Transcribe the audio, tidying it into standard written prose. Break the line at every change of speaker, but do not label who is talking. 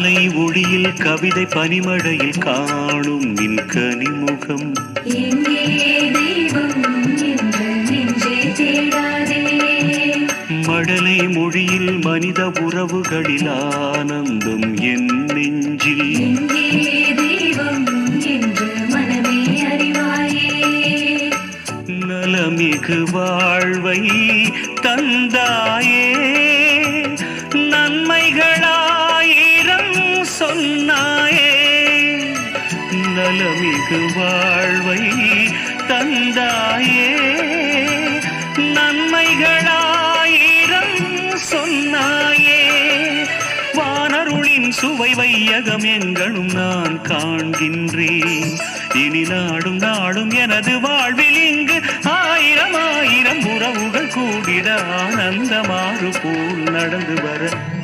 காலை ஒளியில் கவிதை பனிமழையில் காணும் நின் கனிமுகம் மழலை மொழியில் மனித உறவுகளில் ஆனந்தம் என் நெஞ்சில் நலமிகு வாழ்வை தந்தாயே நன்மைகளாயிரம் சொன்னாயே நலமிகு வாழ்வை தந்தாயே நன்மைகளாயிரம் சொன்னாயே வானருளின் சுவை வையகம் எங்களும் நான் காண்கின்றேன் இனி நாடும் நாடும் எனது வாழ்வில் இங்கு ஆயிரம் ஆயிரம் உறவுகள் கூடிட ஆனந்தமாறு போல் நடந்து வர